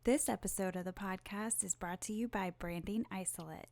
This episode of the podcast is brought to you by Branding Isolate.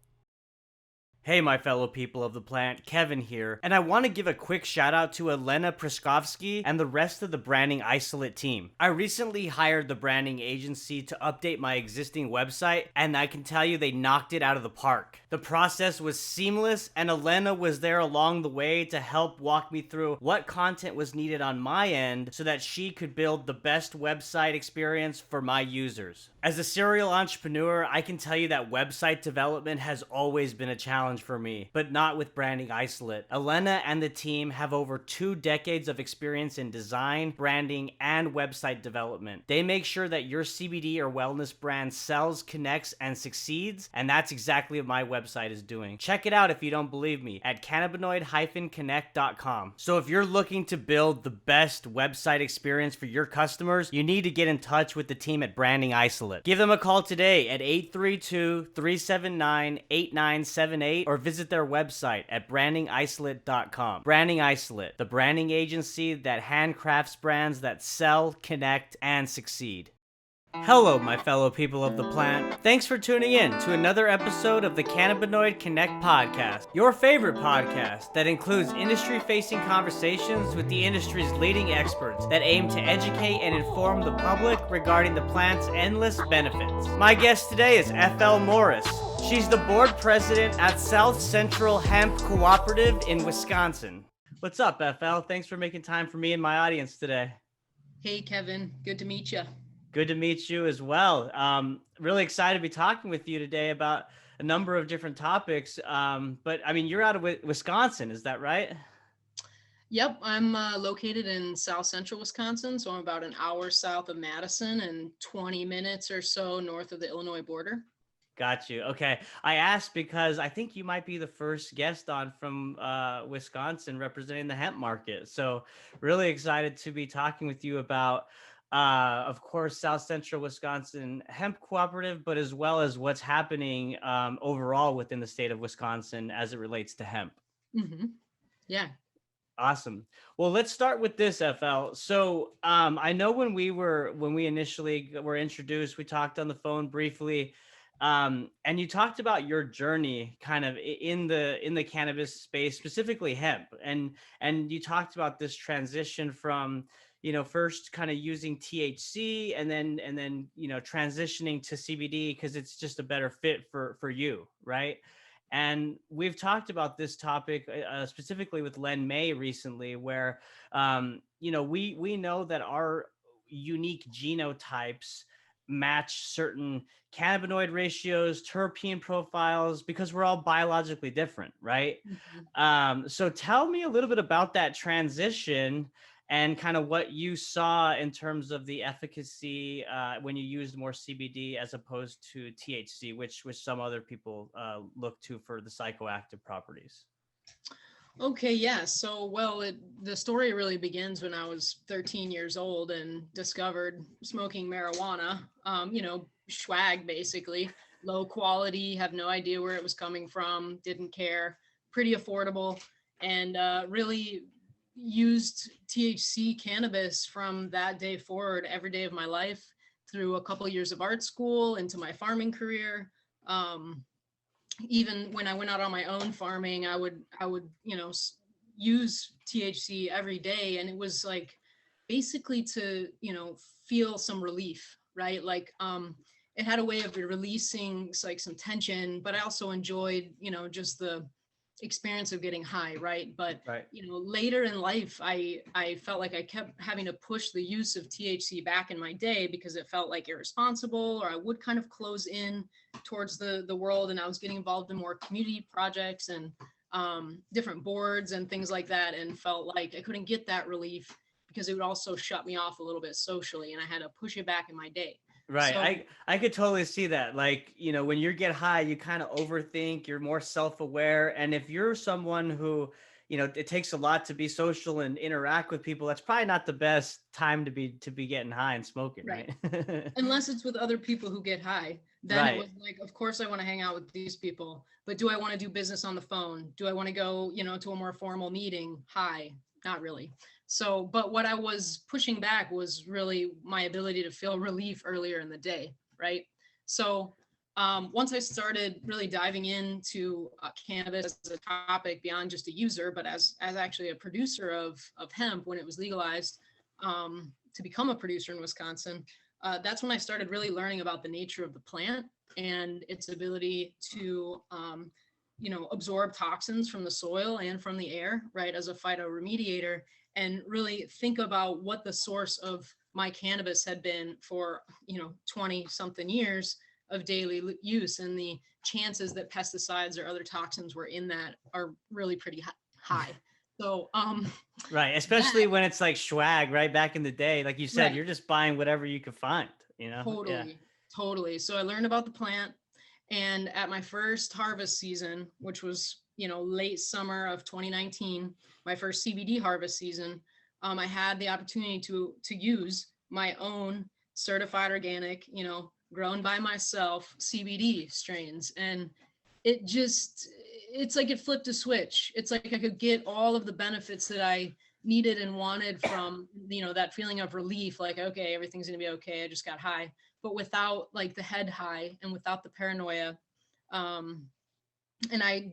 Hey, my fellow people of the plant, Kevin here, and I want to give a quick shout out to Elena Praskovsky and the rest of the Branding Isolate team. I recently hired the branding agency to update my existing website, and I can tell you they knocked it out of the park. The process was seamless, and Elena was there along the way to help walk me through what content was needed on my end so that she could build the best website experience for my users. As a serial entrepreneur, I can tell you that website development has always been a challenge for me, but not with Branding Isolate. Elena and the team have over 2 decades of experience in design, branding, and website development. They make sure that your CBD or wellness brand sells, connects, and succeeds, and that's exactly what my website is doing. Check it out if you don't believe me at cannabinoid-connect.com. So if you're looking to build the best website experience for your customers, you need to get in touch with the team at Branding Isolate. Give them a call today at 832-379-8978 or visit their website at brandingisolate.com. Branding Isolate, the branding agency that handcrafts brands that sell, connect, and succeed. Hello, my fellow people of the plant. Thanks for tuning in to another episode of the Cannabinoid Connect podcast, your favorite podcast that includes industry-facing conversations with the industry's leading experts that aim to educate and inform the public regarding the plant's endless benefits. My guest today is FL Morris. She's the board president at South Central Hemp Cooperative in Wisconsin. What's up, FL? Thanks for making time for me and my audience today. Hey, Kevin. Good to meet you. Good to meet you as well. Really excited to be talking with you today about a number of different topics. But I mean, you're out of Wisconsin, is that right? Yep, I'm located in South Central Wisconsin, so I'm about an hour south of Madison and 20 minutes or so north of the Illinois border. Got you. Okay. I asked because I think you might be the first guest on from Wisconsin representing the hemp market. So really excited to be talking with you about of course, South Central Wisconsin Hemp Cooperative, but as well as what's happening overall within the state of Wisconsin as it relates to hemp. Mm-hmm. Yeah. Awesome. Well, let's start with this, FL. So I know when we initially were introduced, we talked on the phone briefly, and you talked about your journey kind of in the cannabis space, specifically hemp, and you talked about this transition from first kind of using THC and then transitioning to CBD because it's just a better fit for you, right? And we've talked about this topic specifically with Len May recently, where we know that our unique genotypes match certain cannabinoid ratios, terpene profiles, because we're all biologically different, right? Mm-hmm. So tell me a little bit about that transition and kind of what you saw in terms of the efficacy when you used more CBD as opposed to THC, which some other people look to for the psychoactive properties. Okay, yeah. So, the story really begins when I was 13 years old and discovered smoking marijuana, swag, basically, low quality, have no idea where it was coming from, didn't care, pretty affordable, and really used THC cannabis from that day forward every day of my life through a couple of years of art school into my farming career. Even when I went out on my own farming, I would use THC every day, and it was like basically to feel some relief, right? Like it had a way of releasing like some tension, but I also enjoyed just the experience of getting high, right? But right. Later in life, I felt like I kept having to push the use of THC back in my day because it felt like irresponsible, or I would kind of close in towards the world, and I was getting involved in more community projects and different boards and things like that, and felt like I couldn't get that relief because it would also shut me off a little bit socially, and I had to push it back in my day. Right. So, I could totally see that. Like, when you get high, you kind of overthink, you're more self-aware. And if you're someone who, it takes a lot to be social and interact with people, that's probably not the best time to be getting high and smoking, right? Unless it's with other people who get high. Then right. It was like, of course I want to hang out with these people, but do I want to do business on the phone? Do I want to go, to a more formal meeting? High? Not really. So, but what I was pushing back was really my ability to feel relief earlier in the day. right? So once I started really diving into cannabis as a topic beyond just a user, but as actually a producer of hemp when it was legalized to become a producer in Wisconsin, that's when I started really learning about the nature of the plant and its ability to absorb toxins from the soil and from the air, right, as a phytoremediator, and really think about what the source of my cannabis had been for 20 something years of daily use, and the chances that pesticides or other toxins were in that are really pretty high. So Right, that especially when it's like swag, right? Back in the day, like you said, right, you're just buying whatever you could find, Yeah. totally. So I learned about the plant, and at my first harvest season, which was late summer of 2019, my first CBD harvest season, I had the opportunity to use my own certified organic, grown by myself CBD strains, and it's like it flipped a switch. It's like I could get all of the benefits that I needed and wanted from that feeling of relief, like, okay, everything's gonna be okay, I just got high, but without like the head high and without the paranoia. um and I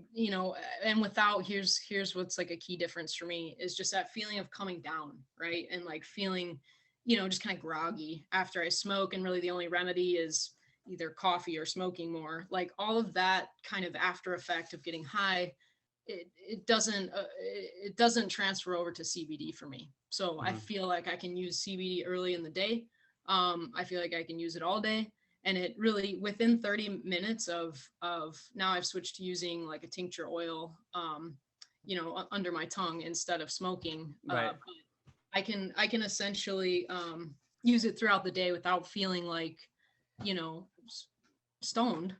and without, here's what's like a key difference for me is just that feeling of coming down, right, and like feeling just kind of groggy after I smoke, and really the only remedy is either coffee or smoking more, like all of that kind of after effect of getting high. It doesn't transfer over to CBD for me. So I Mhm. feel like I can use CBD early in the day. I feel like I can use it all day, and it really within 30 minutes of now I've switched to using like a tincture oil, under my tongue instead of smoking. Right. I can essentially use it throughout the day without feeling like you know stoned,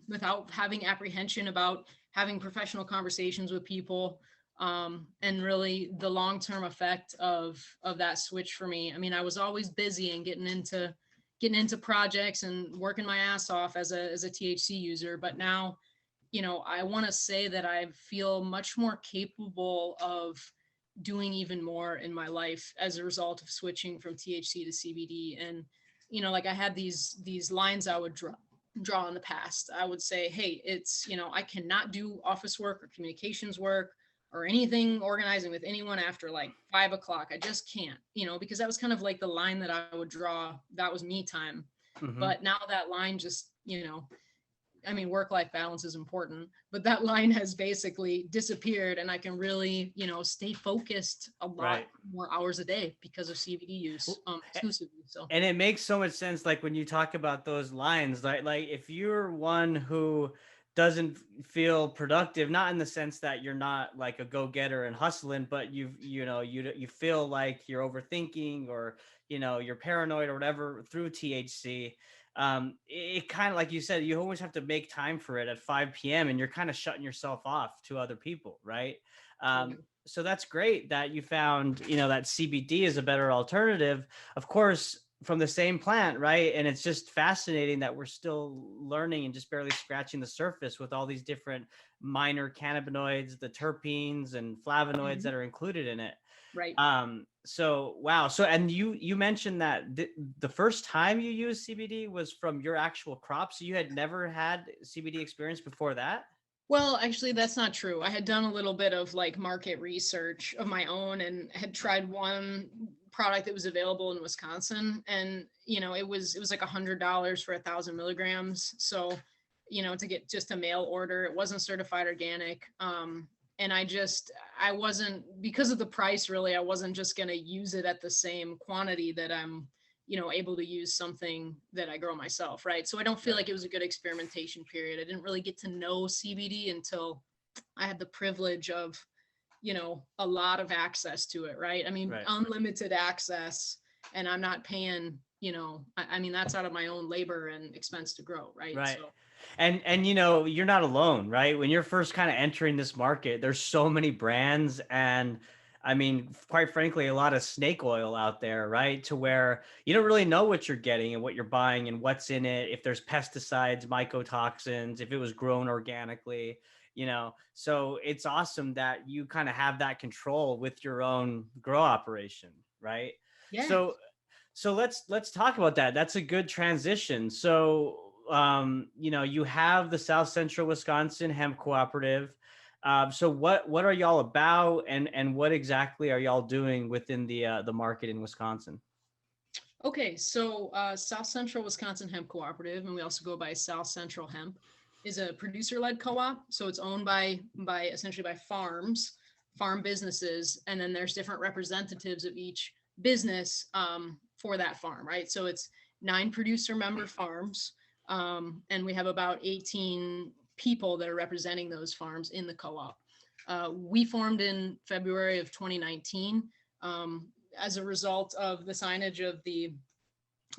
without having apprehension about having professional conversations with people, and really the long-term effect of that switch for me. I mean, I was always busy and getting into projects and working my ass off as a THC user, but now I want to say that I feel much more capable of doing even more in my life as a result of switching from THC to CBD. And like I had these lines I would draw in the past. I would say, hey, it's I cannot do office work or communications work or anything organizing with anyone after like 5 o'clock. I just can't, because that was kind of like the line that I would draw. That was me time. Hmm. But now that line just, I mean, work-life balance is important, but that line has basically disappeared, and I can really, stay focused a lot Right. more hours a day because of CBD use, Well, exclusively. So and it makes so much sense, like when you talk about those lines, like if you're one who doesn't feel productive, not in the sense that you're not like a go-getter and hustling, but you feel like you're overthinking, or you're paranoid or whatever through THC. It kind of, like you said, you always have to make time for it at 5 p.m. and you're kind of shutting yourself off to other people, right? totally. So that's great that you found that CBD is a better alternative, of course, from the same plant, right? And it's just fascinating that we're still learning and just barely scratching the surface with all these different minor cannabinoids, the terpenes and flavonoids Mhm. that are included in it. Right. So wow. So, and you mentioned that the first time you used CBD was from your actual crop. So you had never had CBD experience before that? Well, actually, that's not true. I had done a little bit of like market research of my own and had tried one product that was available in Wisconsin, and it was like $100 for 1,000 milligrams. So, to get just a mail order, it wasn't certified organic. And I wasn't, because of the price, really, I wasn't just going to use it at the same quantity that I'm able to use something that I grow myself, right? So I don't feel Right. like it was a good experimentation period. I didn't really get to know CBD until I had the privilege of, a lot of access to it, right? I mean, Right. unlimited access, and I'm not paying, I mean, that's out of my own labor and expense to grow, right? Right. So, And you're not alone, right? When you're first kind of entering this market, there's so many brands, and I mean, quite frankly, a lot of snake oil out there, right? To where you don't really know what you're getting and what you're buying and what's in it, if there's pesticides, mycotoxins, if it was grown organically. So it's awesome that you kind of have that control with your own grow operation, right? yeah. So So let's talk about that. That's a good transition. So you have the South Central Wisconsin Hemp Cooperative. So what are y'all about, and what exactly are y'all doing within the market in Wisconsin? Okay, so South Central Wisconsin Hemp Cooperative, and we also go by South Central Hemp, is a producer-led co-op. So it's owned by essentially by farm businesses, and then there's different representatives of each business for that farm, right? So it's 9 producer member farms, and we have about 18 people that are representing those farms in the co-op. We formed in February of 2019. As a result of the signage of the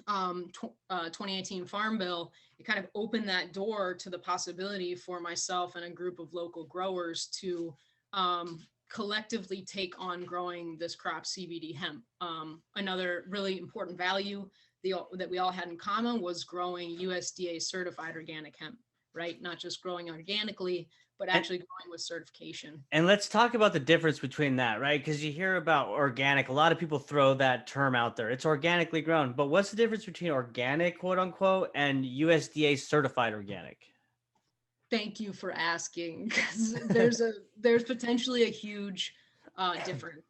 2018 Farm Bill, it kind of opened that door to the possibility for myself and a group of local growers to collectively take on growing this crop, CBD hemp. Another really important value that we all had in common was growing USDA certified organic hemp, right? Not just growing organically, but And actually growing with certification. and let's talk about the difference between that, right? Because you hear about organic, a lot of people throw that term out there. It's organically grown, but what's the difference between organic, quote unquote, and USDA certified organic? Thank you for asking, because there's potentially a huge difference.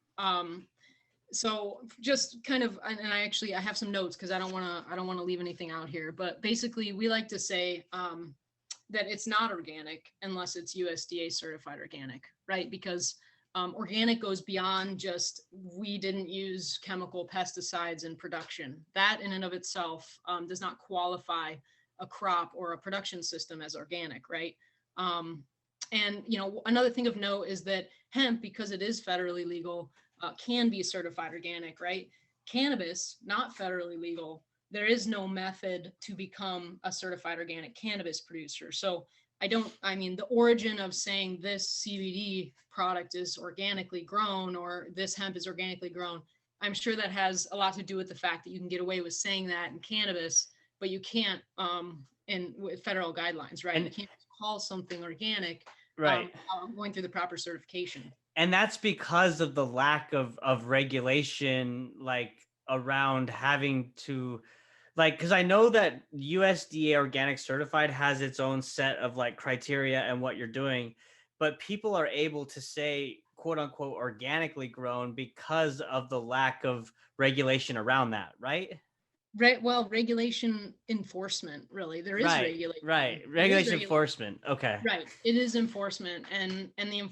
So just kind of, and I have some notes because I don't want to leave anything out here. But basically, we like to say that it's not organic unless it's USDA certified organic, right? Because organic goes beyond just we didn't use chemical pesticides in production. That in and of itself does not qualify a crop or a production system as organic, right? Um, and another thing of note is that hemp, because it is federally legal, can be certified organic, right? Cannabis, not federally legal. There is no method to become a certified organic cannabis producer. So the origin of saying this CBD product is organically grown or this hemp is organically grown, I'm sure that has a lot to do with the fact that you can get away with saying that in cannabis, but you can't in with federal guidelines, right? You And can't call something organic right. without going through the proper certification. And that's because of the lack of regulation, like around having to, like, because I know that USDA organic certified has its own set of like criteria and what you're doing, but people are able to say quote unquote organically grown because of the lack of regulation around that, right? Right. Well, regulation enforcement, really. There is Right, regulation. right. There is Regulation regulation. enforcement. Okay. Right. It is enforcement, and the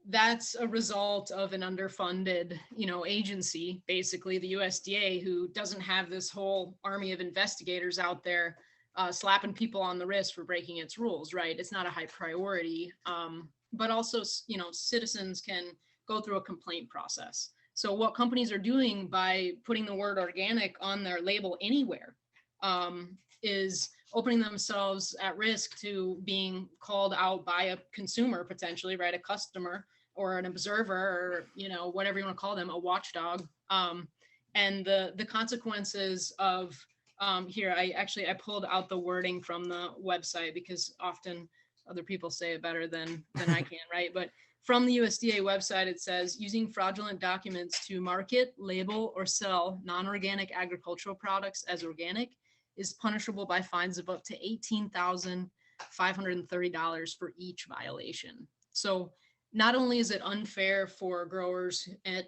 that's a result of an underfunded, agency, basically the USDA, who doesn't have this whole army of investigators out there slapping people on the wrist for breaking its rules, right? It's not a high priority. But also, citizens can go through a complaint process. So what companies are doing by putting the word organic on their label anywhere is opening themselves at risk to being called out by a consumer, potentially, right? A customer or an observer, or whatever you want to call them, a watchdog. And the consequences of here, I pulled out the wording from the website because often other people say it better than I can, right? But from the USDA website, it says using fraudulent documents to market, label, or sell non-organic agricultural products as organic is punishable by fines of up to $18,530 for each violation. So not only is it unfair for growers and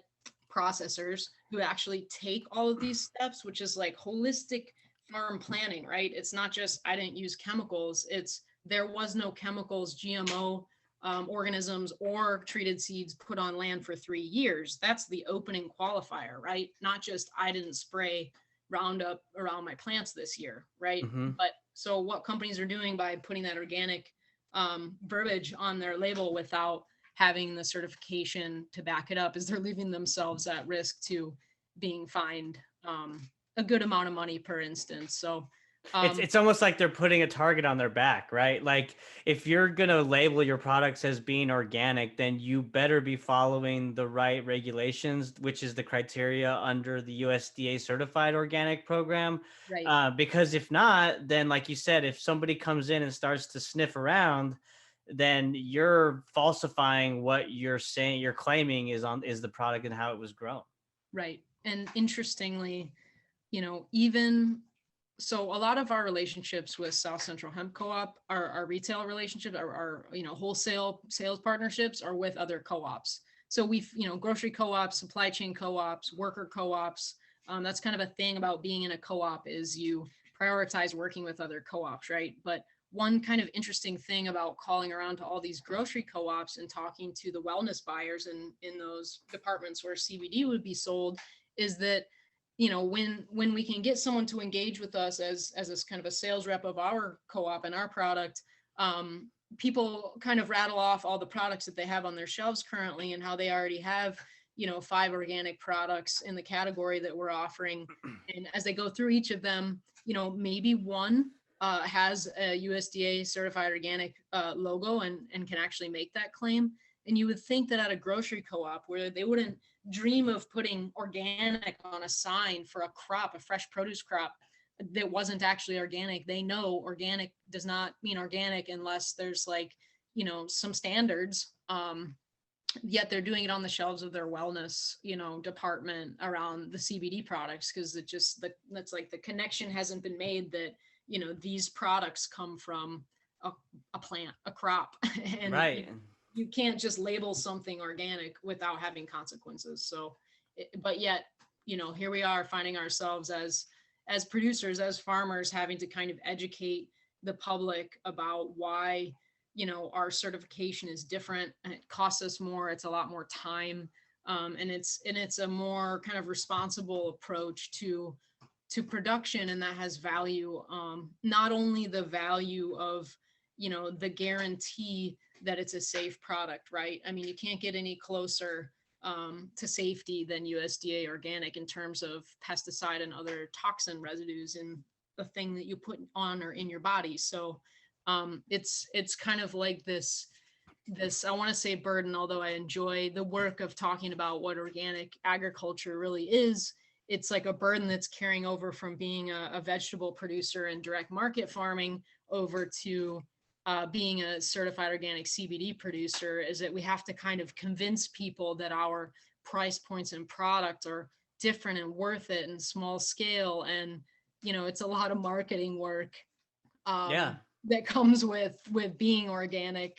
processors who actually take all of these steps, which is like holistic farm planning, right? It's not just I didn't use chemicals, it's there was no chemicals, GMO organisms, or treated seeds put on land for 3 years. That's the opening qualifier, right? Not just I didn't spray Roundup around my plants this year, right? Mm-hmm. But so what companies are doing by putting that organic verbiage on their label without having the certification to back it up is they're leaving themselves at risk to being fined a good amount of money per instance. So It's almost like they're putting a target on their back, right? Like if you're gonna label your products as being organic, then you better be following the right regulations, which is the criteria under the USDA certified organic program. right. Because if not, then like you said, if somebody comes in and starts to sniff around, then you're falsifying what you're saying, you're claiming is the product and how it was grown. Right. and interestingly, even so, a lot of our relationships with South Central Hemp Co-op, our retail relationships, our wholesale sales partnerships are with other co-ops. So we've, grocery co-ops, supply chain co-ops, worker co-ops. That's kind of a thing about being in a co-op is you prioritize working with other co-ops, right? But one kind of interesting thing about calling around to all these grocery co-ops and talking to the wellness buyers in those departments where CBD would be sold is that when we can get someone to engage with us as this kind of a sales rep of our co-op and our product, people kind of rattle off all the products that they have on their shelves currently and how they already have 5 organic products in the category that we're offering. And as they go through each of them, maybe one has a USDA certified organic logo and can actually make that claim. And you would think that at a grocery co-op where they wouldn't dream of putting organic on a sign for a crop, a fresh produce crop that wasn't actually organic. They know organic does not mean organic unless there's some standards. Yet they're doing it on the shelves of their wellness, department around the CBD products because that's like the connection hasn't been made that, these products come from a plant, a crop. And Right. you can't just label something organic without having consequences. So, but yet, here we are finding ourselves as producers, as farmers, having to kind of educate the public about why, our certification is different and it costs us more. It's a lot more time. And it's a more kind of responsible approach to production. And that has value. Not only the value of, the guarantee that it's a safe product, right? I mean, you can't get any closer to safety than USDA organic in terms of pesticide and other toxin residues in the thing that you put on or in your body. So it's kind of like this, I want to say burden, although I enjoy the work of talking about what organic agriculture really is. It's like a burden that's carrying over from being a vegetable producer and direct market farming over to being a certified organic CBD producer, is that we have to kind of convince people that our price points and product are different and worth it and small scale. And, it's a lot of marketing work Yeah. that comes with being organic.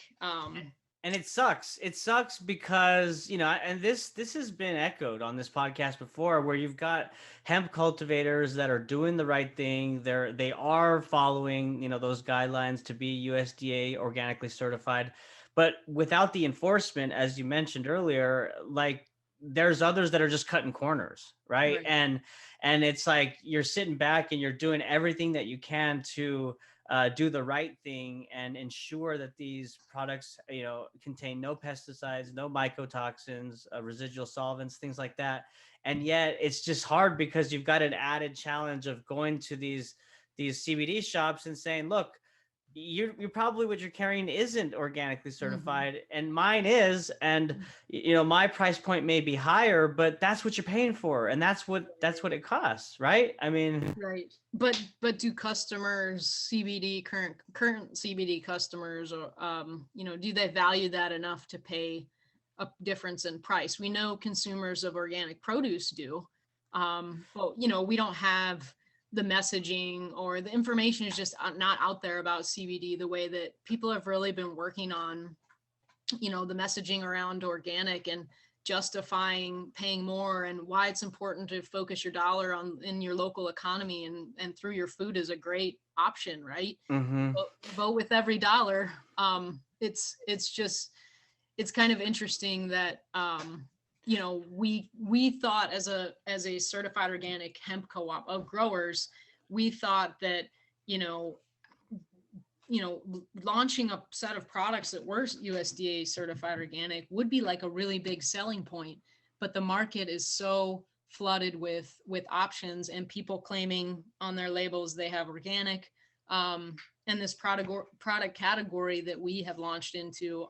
And it sucks. It sucks because, and this has been echoed on this podcast before, where you've got hemp cultivators that are doing the right thing. They are following, those guidelines to be USDA organically certified. But without the enforcement, as you mentioned earlier, like there's others that are just cutting corners, right? And it's like you're sitting back and you're doing everything that you can to do the right thing and ensure that these products, contain no pesticides, no mycotoxins, residual solvents, things like that. And yet it's just hard because you've got an added challenge of going to these CBD shops and saying, look, you're probably what you're carrying isn't organically certified and mine is. And, my price point may be higher, but that's what you're paying for. And that's what it costs. Right. I mean, right. But do customers, current CBD customers, or, do they value that enough to pay a difference in price? We know consumers of organic produce do. But, we don't have the messaging or the information is just not out there about CBD the way that people have really been working on, the messaging around organic and justifying paying more and why it's important to focus your dollar in your local economy and through your food is a great option, right? Vote with every dollar. It's kind of interesting that, we thought as a certified organic hemp co-op of growers, we thought that, launching a set of products that were USDA certified organic would be like a really big selling point. But the market is so flooded with options and people claiming on their labels they have organic. And this product category that we have launched into,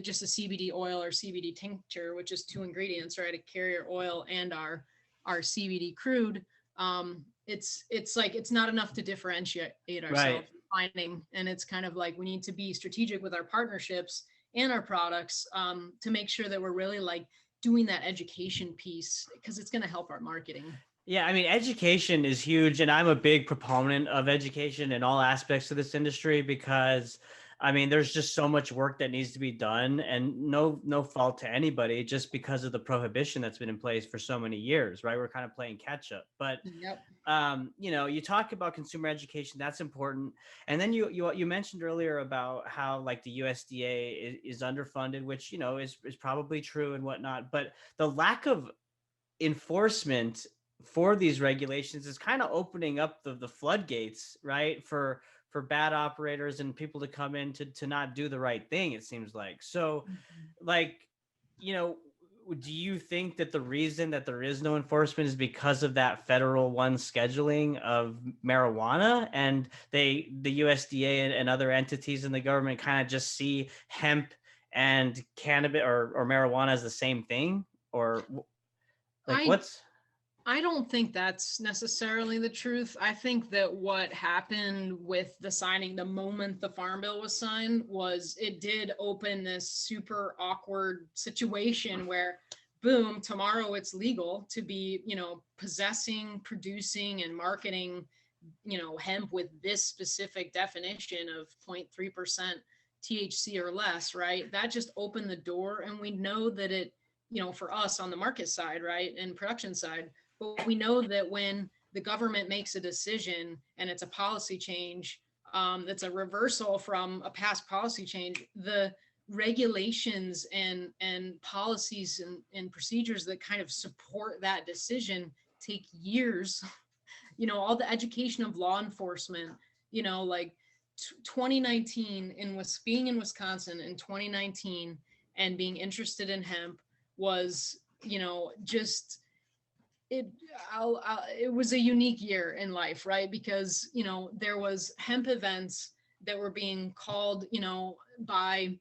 just a CBD oil or CBD tincture, which is 2 ingredients, right? A carrier oil and our CBD crude. It's like, it's not enough to differentiate ourselves finding. And it's kind of like, we need to be strategic with our partnerships and our products, to make sure that we're really like doing that education piece because it's going to help our marketing. Yeah, I mean, education is huge, and I'm a big proponent of education in all aspects of this industry because, I mean, there's just so much work that needs to be done, and no fault to anybody, just because of the prohibition that's been in place for so many years, right? We're kind of playing catch up, but Yep. you talk about consumer education, that's important, and then you mentioned earlier about how like the USDA is underfunded, which is probably true and whatnot, but the lack of enforcement for these regulations is kind of opening up the floodgates, right, for bad operators and people to come in to not do the right thing, it seems like. So Mhm. like, you know do you think that the reason that there is no enforcement is because of that federal one scheduling of marijuana, and the USDA and other entities in the government kind of just see hemp and cannabis or marijuana as the same thing, or like I what's I don't think that's necessarily the truth. I think that what happened with the signing, the moment the Farm Bill was signed, was it did open this super awkward situation where, boom, tomorrow it's legal to be, possessing, producing, and marketing, hemp with this specific definition of 0.3% THC or less, right? That just opened the door. And we know that it, for us on the market side, right, and production side, but we know that when the government makes a decision and it's a policy change, that's a reversal from a past policy change, the regulations and policies and procedures that kind of support that decision take years. All the education of law enforcement, like 2019 being in Wisconsin in 2019 and being interested in hemp was, just it it was a unique year in life, right? Because there was hemp events that were being called, by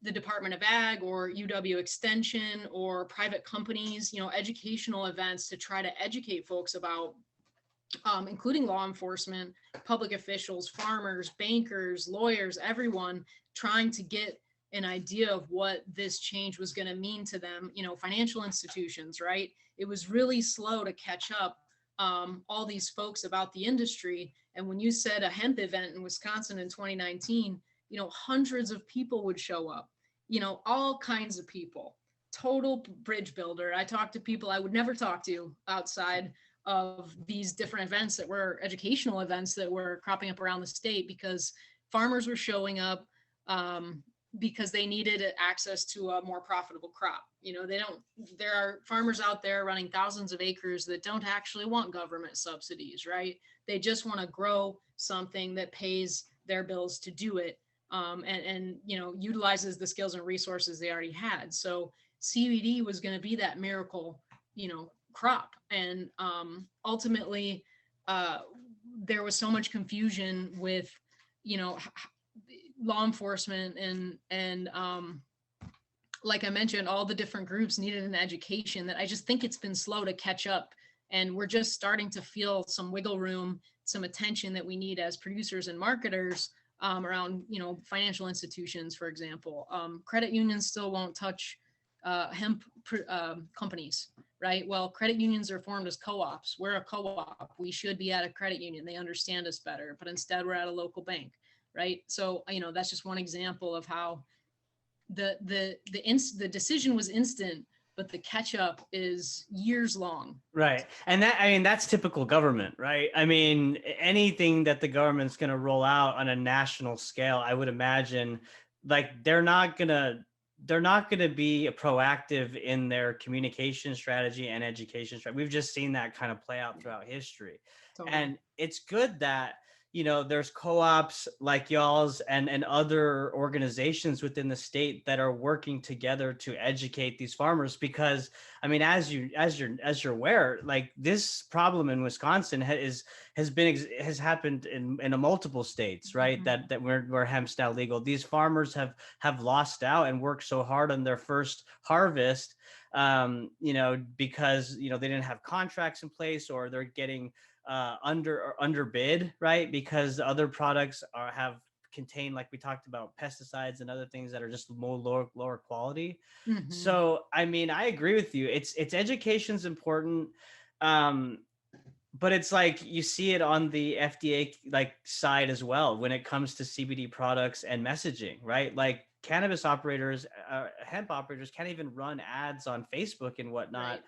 the Department of Ag or UW Extension or private companies, educational events to try to educate folks about, including law enforcement, public officials, farmers, bankers, lawyers, everyone trying to get an idea of what this change was going to mean to them, financial institutions, right? It was really slow to catch up, all these folks about the industry. And when you said a hemp event in Wisconsin in 2019, hundreds of people would show up, all kinds of people, total bridge builder. I talked to people I would never talk to outside of these different events that were educational events that were cropping up around the state, because farmers were showing up, because they needed access to a more profitable crop. There are farmers out there running thousands of acres that don't actually want government subsidies, right? They just want to grow something that pays their bills to do it, and utilizes the skills and resources they already had. So CBD was going to be that miracle, crop. And ultimately, there was so much confusion with, law enforcement and like I mentioned, all the different groups needed an education that I just think it's been slow to catch up. And we're just starting to feel some wiggle room, some attention that we need as producers and marketers, around, financial institutions, for example. Credit unions still won't touch hemp companies, right? Well, credit unions are formed as co-ops. We're a co-op. We should be at a credit union. They understand us better, but instead we're at a local bank, right? So, that's just one example of how the decision was instant, but the catch up is years long. right? And that, I mean, that's typical government, right? I mean, anything that the government's going to roll out on a national scale, I would imagine, like they're not going to be proactive in their communication strategy and education strategy. We've just seen that kind of play out throughout history. Totally. And it's good that there's co-ops like y'all's and other organizations within the state that are working together to educate these farmers, because I mean, as you're aware, like this problem in Wisconsin has happened in a multiple states, right? Mhm. That where hemp's now legal. These farmers have lost out and worked so hard on their first harvest, because they didn't have contracts in place, or they're getting underbid, right? Because other products have contain, like we talked about, pesticides and other things that are just lower quality. Mm-hmm. So, I mean, I agree with you. It's education's important. Um, but it's like you see it on the FDA like side as well when it comes to CBD products and messaging, right? Like cannabis operators, hemp operators can't even run ads on Facebook and whatnot Right.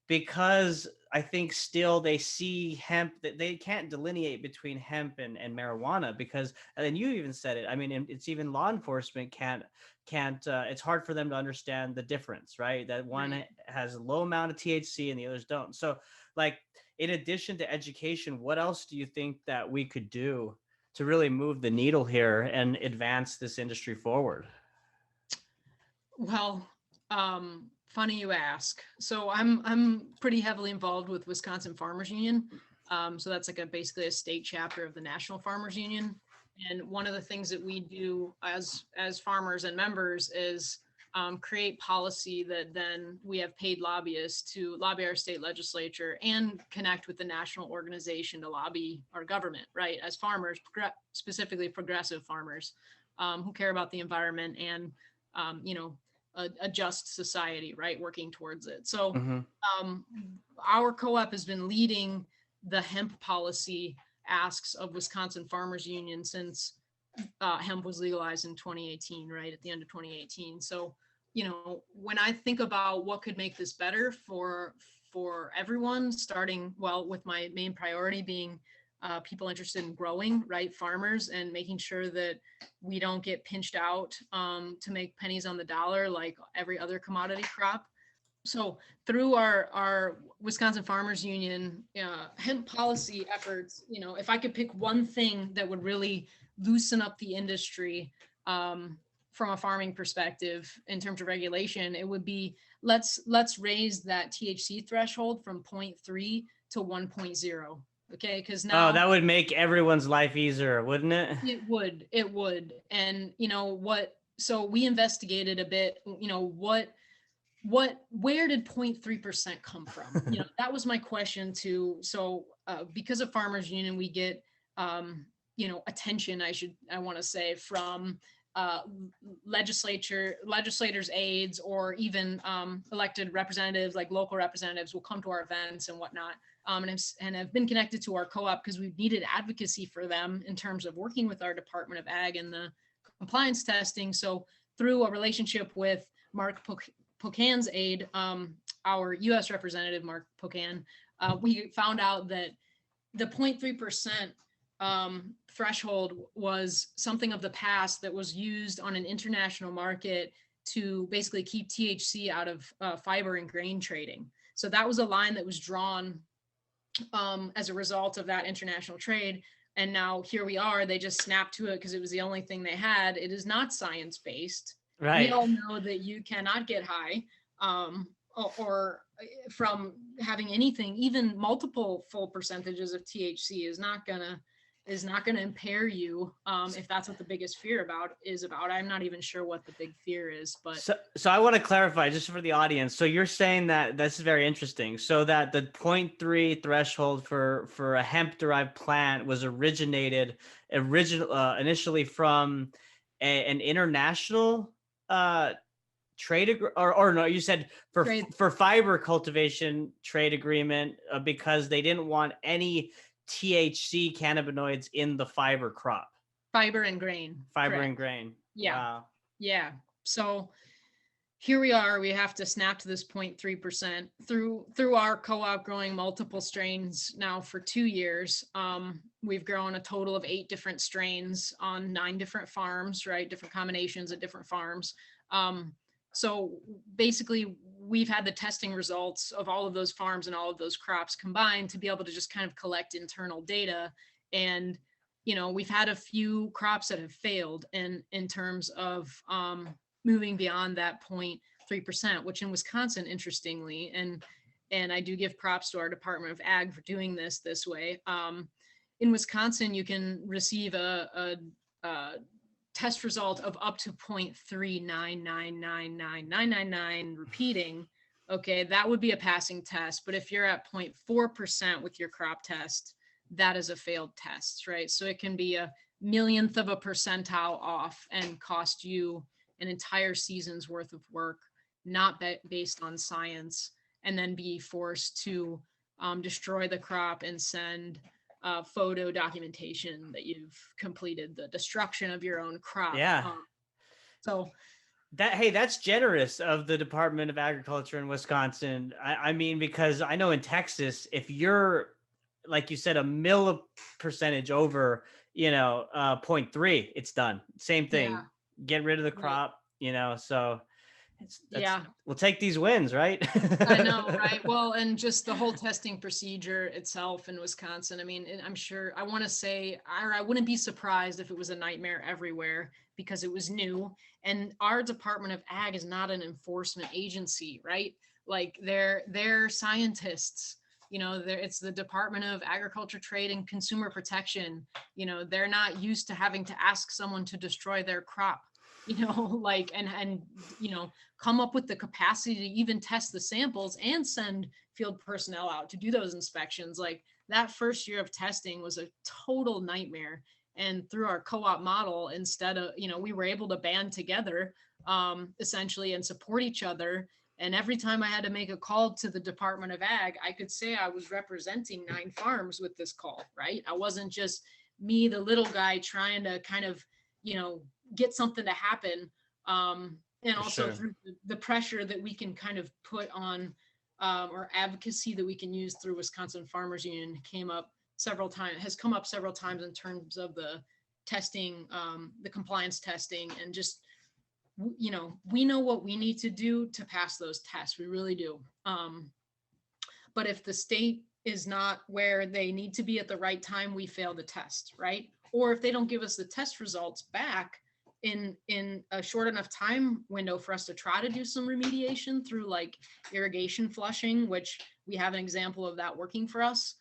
because I think still they see hemp that they can't delineate between hemp and marijuana because, and you even said it. I mean, it's even law enforcement can't it's hard for them to understand the difference, right? That one Right. has a low amount of THC and the others don't. So like, in addition to education, what else do you think that we could do to really move the needle here and advance this industry forward? Well, funny you ask. So I'm pretty heavily involved with Wisconsin Farmers Union. So that's like basically a state chapter of the National Farmers Union. And one of the things that we do as farmers and members is create policy that then we have paid lobbyists to lobby our state legislature and connect with the national organization to lobby our government, right? As farmers, specifically progressive farmers who care about the environment and you know, a just society, right? Working towards it. So Mm-hmm. um, our co-op has been leading the hemp policy asks of Wisconsin Farmers Union since hemp was legalized in 2018, right? At the end of 2018. So, you know, when I think about what could make this better for everyone, starting well with my main priority being people interested in growing, right? Farmers, and making sure that we don't get pinched out to make pennies on the dollar like every other commodity crop. So through our Wisconsin Farmers Union hemp policy efforts, you know, if I could pick one thing that would really loosen up the industry from a farming perspective in terms of regulation, it would be let's raise that THC threshold from 0.3 to 1.0. Okay, because Oh, now that would make everyone's life easier, wouldn't it? it would. And you know what, so we investigated a bit, you know, where did 0.3% come from? You know, that was my question too. So because of Farmers Union, we get you know, attention, I want to say, from uh, legislators aides, or even elected representatives, like local representatives will come to our events and whatnot, and have been connected to our co-op because we've needed advocacy for them in terms of working with our Department of Ag and the compliance testing. So through a relationship with Mark Pocan's aide, our U.S. representative, Mark Pocan, we found out that the 0.3% threshold was something of the past that was used on an international market to basically keep THC out of fiber and grain trading. So that was a line that was drawn as a result of that international trade. And now here we are, they just snapped to it because it was the only thing they had. It is not science-based. We Right. all know that you cannot get high or from having anything, even multiple full percentages of THC is not gonna impair you if that's what the biggest fear is about. I'm not even sure what the big fear is, but So I want to clarify just for the audience. So you're saying that this is very interesting. So that the 0.3 threshold for a hemp derived plant was initially from an international or no, you said trade for fiber cultivation trade agreement because they didn't want any THC cannabinoids in the fiber crop. fiber and grain, Fiber correct? and grain. Yeah, Wow. yeah. So here we are, we have to snap to this 0.3% through our co-op growing multiple strains now for 2 years. We've grown a total of 8 different strains on 9 different farms, right? Different combinations at different farms. So basically we've had the testing results of all of those farms and all of those crops combined to be able to just kind of collect internal data. And, you know, we've had a few crops that have failed in terms of moving beyond that 0.3%, which in Wisconsin, interestingly, and I do give props to our Department of Ag for doing this way. In Wisconsin, you can receive a test result of up to 0.399999999 repeating. Okay, that would be a passing test. But if you're at 0.4% with your crop test, that is a failed test, right? So it can be a millionth of a percentile off and cost you an entire season's worth of work, not based on science, and then be forced to destroy the crop and send photo documentation that you've completed the destruction of your own crop. Yeah. So that's generous of the Department of Agriculture in Wisconsin. I mean, because I know in Texas, if you're, like you said, a percentage over, 0.3, it's done. Same thing. yeah, Get rid of the right. crop, so Yeah, we'll take these wins, right? I know, right? Well, and just the whole testing procedure itself in Wisconsin. I mean, I'm sure, I want to say, I wouldn't be surprised if it was a nightmare everywhere because it was new. And our Department of Ag is not an enforcement agency, right? Like they're scientists. It's the Department of Agriculture, Trade, and Consumer Protection. They're not used to having to ask someone to destroy their crop. Like, and come up with the capacity to even test the samples and send field personnel out to do those inspections. Like that first year of testing was a total nightmare. And through our co-op model, instead of, we were able to band together essentially and support each other. And every time I had to make a call to the Department of Ag, I could say I was representing 9 farms with this call, right? I wasn't just me, the little guy, trying to kind of, get something to happen. And also through the pressure that we can kind of put on or advocacy that we can use through Wisconsin Farmers Union has come up several times in terms of the testing, the compliance testing, and just, we know what we need to do to pass those tests. We really do. But if the state is not where they need to be at the right time, we fail the test, right? Or if they don't give us the test results back in a short enough time window for us to try to do some remediation through like irrigation flushing, which we have an example of that working for us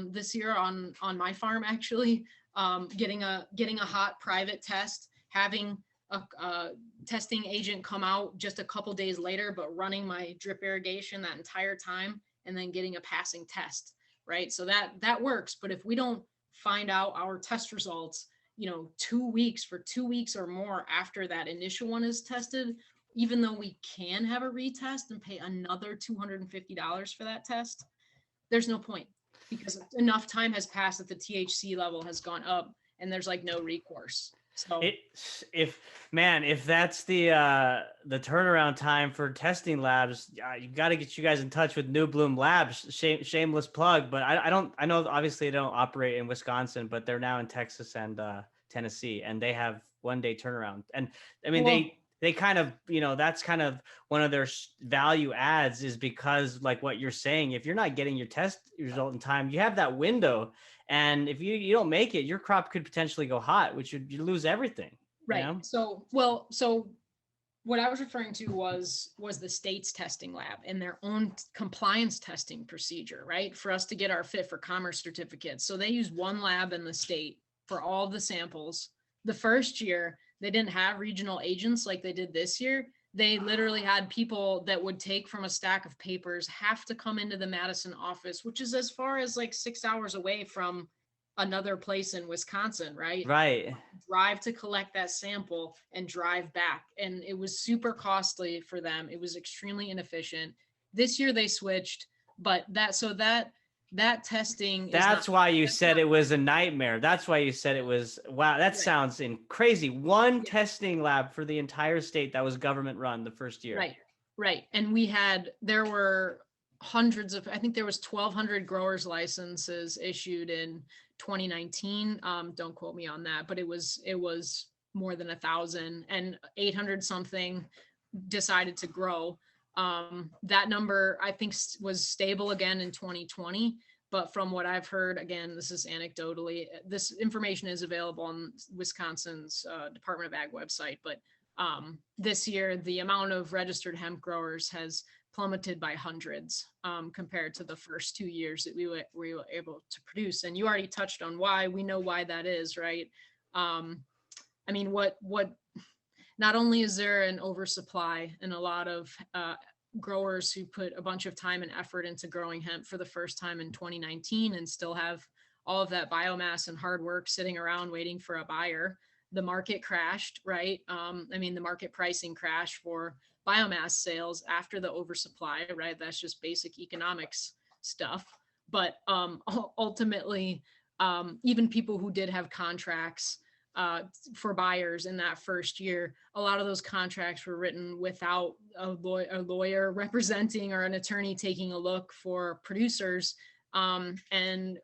this year on my farm, actually, getting a hot private test, having a testing agent come out just a couple days later, but running my drip irrigation that entire time, and then getting a passing test, right? So that works. But if we don't find out our test results, 2 weeks or more after that initial one is tested, even though we can have a retest and pay another $250 for that test, there's no point, because enough time has passed that the THC level has gone up and there's like no recourse. So if that's the turnaround time for testing labs, you got to get you guys in touch with New Bloom Labs. Shameless plug, but I know obviously they don't operate in Wisconsin, but they're now in Texas and Tennessee, and they have 1-day turnaround. And I mean, they kind of, that's kind of one of their value adds, is because, like what you're saying, if you're not getting your test result in time, you have that window. And if you don't make it, your crop could potentially go hot, which you lose everything. Right. So what I was referring to was the state's testing lab and their own compliance testing procedure, right? For us to get our fit for commerce certificates. So they use one lab in the state for all the samples. The first year, they didn't have regional agents like they did this year. They literally had people that would take from a stack of papers, have to come into the Madison office, which is as far as like 6 hours away from another place in Wisconsin, right? Right. Drive to collect that sample and drive back. And it was super costly for them. It was extremely inefficient. This year they switched, but that testing. That's why you said it was a nightmare. That's why you said it was, wow, that sounds crazy. One testing lab for the entire state that was government run the first year. Right. And there were hundreds of, I think there was 1,200 growers licenses issued in 2019. Don't quote me on that, but it was more than 1,000, and 800 something decided to grow. That number, I think, was stable again in 2020. But from what I've heard, again, this is anecdotally, this information is available on Wisconsin's Department of Ag website. But this year, the amount of registered hemp growers has plummeted by hundreds compared to the first 2 years that we were able to produce. And you already touched on why. We know why that is, right? I mean, what not only is there an oversupply and a lot of growers who put a bunch of time and effort into growing hemp for the first time in 2019 and still have all of that biomass and hard work sitting around waiting for a buyer. The market crashed, right? I mean, the market pricing crashed for biomass sales after the oversupply, right? That's just basic economics stuff. But ultimately, even people who did have contracts for buyers in that first year, a lot of those contracts were written without a lawyer representing or an attorney taking a look for producers. And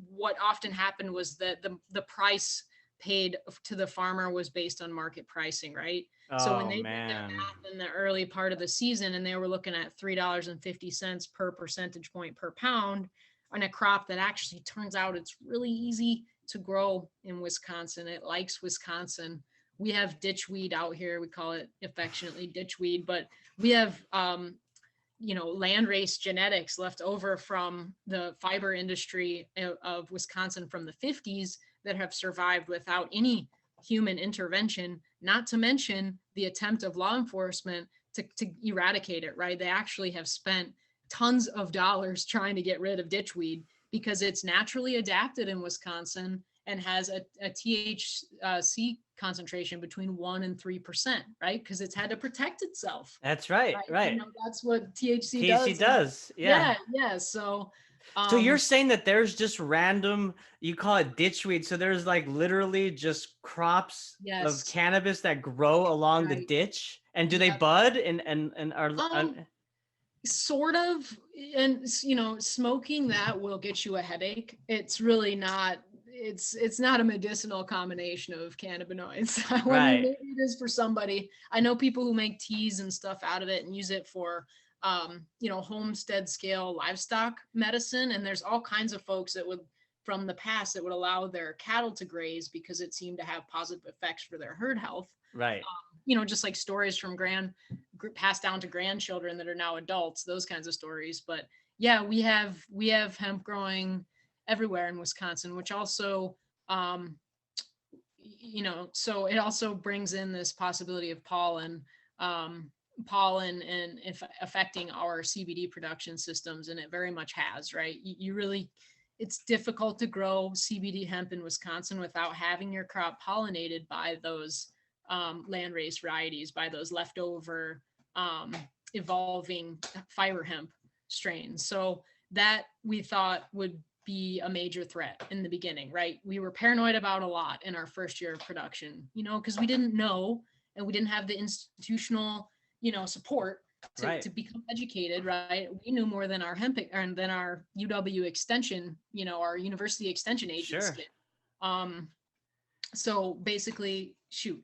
what often happened was that the price paid to the farmer was based on market pricing, right? So when Oh they did their man. math in the early part of the season and they were looking at $3.50 per percentage point per pound on a crop that actually turns out it's really easy to grow in Wisconsin. It likes Wisconsin. We have ditchweed out here. We call it affectionately ditchweed, but we have landrace genetics left over from the fiber industry of Wisconsin from the 50s that have survived without any human intervention, not to mention the attempt of law enforcement to eradicate it, right? They actually have spent tons of dollars trying to get rid of ditchweed because it's naturally adapted in Wisconsin and has a THC concentration between 1% and 3%, right? Because it's had to protect itself. That's right. Right. Right. That's what THC THC does. does. Yeah. Yeah, yeah. So, So you're um, saying that there's just random, you call it ditchweed. So there's like literally just crops of yes, cannabis that grow along the right. ditch. And do they Yep. bud and are Um, Sort of, and smoking that will get you a headache. It's really not. It's not a medicinal combination of cannabinoids. I mean, right. maybe it is for somebody. I know people who make teas and stuff out of it and use it for, homestead scale livestock medicine. And there's all kinds of folks that would, from the past, that would allow their cattle to graze because it seemed to have positive effects for their herd health. Right. Just like stories from passed down to grandchildren that are now adults, those kinds of stories. But yeah, we have hemp growing everywhere in Wisconsin, which also, so it also brings in this possibility of pollen and if affecting our CBD production systems, and it very much has, right? You really, it's difficult to grow CBD hemp in Wisconsin without having your crop pollinated by those landrace varieties, by those leftover um, evolving fiber hemp strains. So that we thought would be a major threat in the beginning, right? We were paranoid about a lot in our first year of production, because we didn't know and we didn't have the institutional, support Right. to become educated, right? We knew more than our hemp and than our UW extension, our university extension agents Sure. did. Um, so basically, shoot,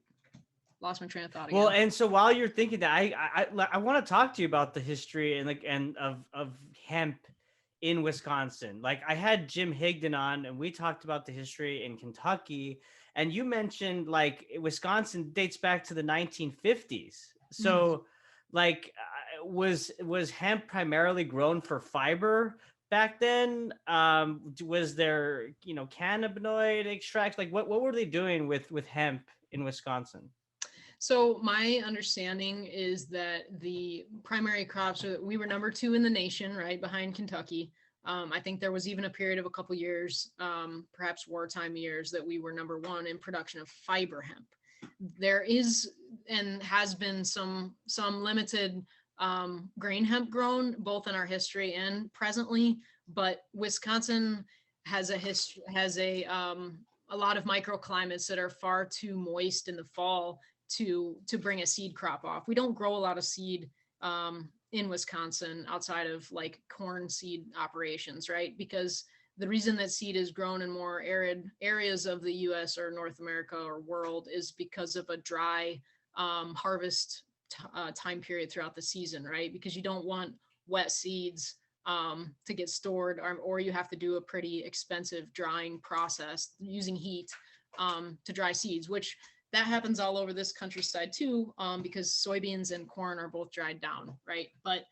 lost my train of thought Well, again. and so while you're thinking that, I want to talk to you about the history and of hemp in Wisconsin. Like I had Jim Higdon on, and we talked about the history in Kentucky, and you mentioned like Wisconsin dates back to the 1950s. Mhm. So, like, was hemp primarily grown for fiber back then? Was there cannabinoid extracts? Like, what were they doing with hemp in Wisconsin? So my understanding is that the primary crops are, we were number two in the nation, right behind Kentucky. I think there was even a period of a couple years, perhaps wartime years, that we were number one in production of fiber hemp. There is and has been some limited grain hemp grown both in our history and presently, but Wisconsin has a lot of microclimates that are far too moist in the fall to bring a seed crop off. We don't grow a lot of seed in Wisconsin outside of like corn seed operations, right? Because the reason that seed is grown in more arid areas of the US or North America or world is because of a dry harvest time period throughout the season, right? Because you don't want wet seeds to get stored, or you have to do a pretty expensive drying process using heat to dry seeds, which that happens all over this countryside too, because soybeans and corn are both dried down, right? But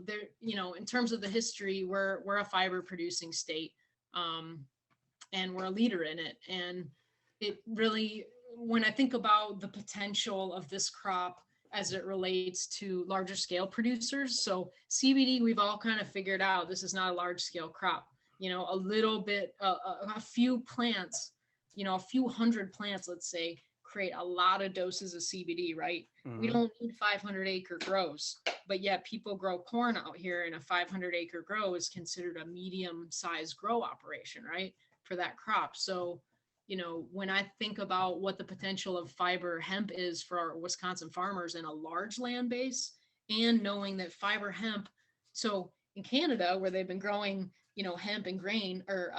there, in terms of the history, we're a fiber producing state, and we're a leader in it. And it really, when I think about the potential of this crop as it relates to larger scale producers, so CBD, we've all kind of figured out this is not a large scale crop. a little bit, a few plants, a few hundred plants, let's say, create a lot of doses of CBD, right? We Mm-hmm. don't need 500-acre grows, but yet people grow corn out here, and a 500-acre grow is considered a medium-sized grow operation, right? For that crop. So, when I think about what the potential of fiber hemp is for our Wisconsin farmers in a large land base, and knowing that fiber hemp, so in Canada, where they've been growing, hemp and grain, or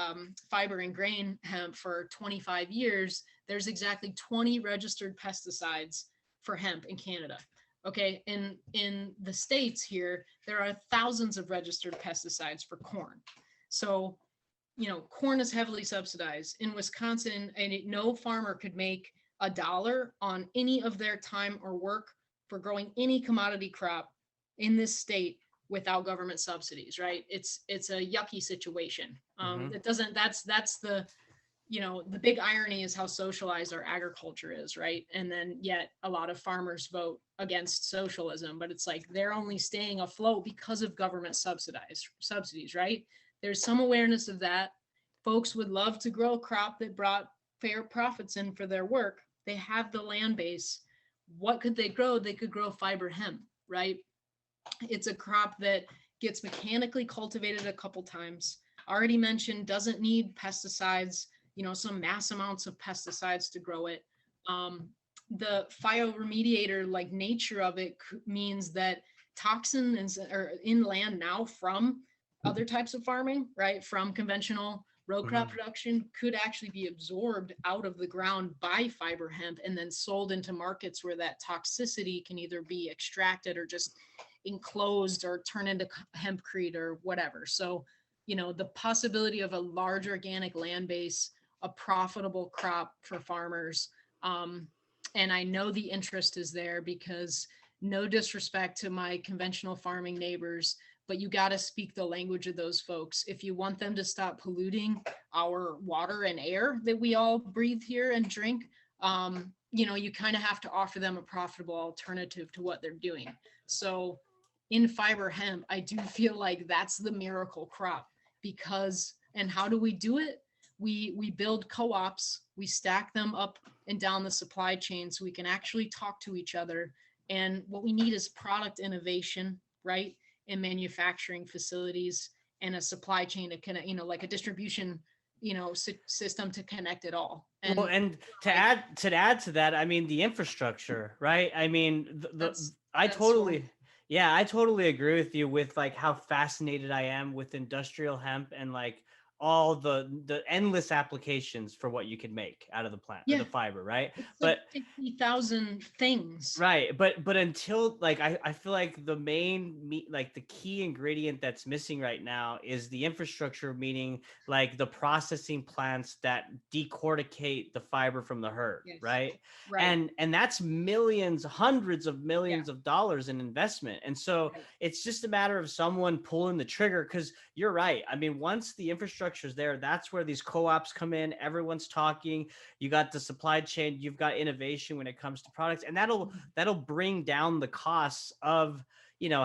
fiber and grain hemp for 25 years, there's exactly 20 registered pesticides for hemp in Canada. Okay, in the States here, there are thousands of registered pesticides for corn. So, corn is heavily subsidized in Wisconsin, and no farmer could make $1 on any of their time or work for growing any commodity crop in this state without government subsidies, right? It's a yucky situation. Mm-hmm. It doesn't. That's the big irony is how socialized our agriculture is, right? And then yet a lot of farmers vote against socialism, but it's like they're only staying afloat because of government subsidies, right? There's some awareness of that. Folks would love to grow a crop that brought fair profits in for their work. They have the land base. What could they grow? They could grow fiber hemp, right? It's a crop that gets mechanically cultivated a couple times. Already mentioned, doesn't need pesticides, some mass amounts of pesticides to grow it. The phytoremediator like nature of it means that toxins are in land now from other types of farming, right? From conventional row crop Mm-hmm. production could actually be absorbed out of the ground by fiber hemp and then sold into markets where that toxicity can either be extracted or just enclosed or turn into hempcrete or whatever. So, the possibility of a large organic land base, a profitable crop for farmers. And I know the interest is there because, no disrespect to my conventional farming neighbors, but you got to speak the language of those folks. If you want them to stop polluting our water and air that we all breathe here and drink, you kind of have to offer them a profitable alternative to what they're doing. So in fiber hemp, I do feel like that's the miracle crop because, and how do we do it? We build co-ops, we stack them up and down the supply chain so we can actually talk to each other. And what we need is product innovation, right? In manufacturing facilities and a supply chain to connect, like a distribution, system to connect it all. Well, And and like, to add to that, I mean the infrastructure, right? I mean that's I that's so totally, yeah, I totally agree with you with like how fascinated I am with industrial hemp and like all the endless applications for what you can make out of the plant or yeah, the fiber, right? it's like But 50,000 things. right, but until like I feel like the main meat, like the key ingredient that's missing right now is the infrastructure, meaning like the processing plants that decorticate the fiber from the herd, Yes. right? Right. And that's millions, hundreds of Yeah. millions of dollars in investment. And so Right. it's just a matter of someone pulling the trigger because you're right. I mean, once the infrastructure is there, that's where these co-ops come in, everyone's talking, you got the supply chain, you've got innovation when it comes to products, and that'll bring down the costs of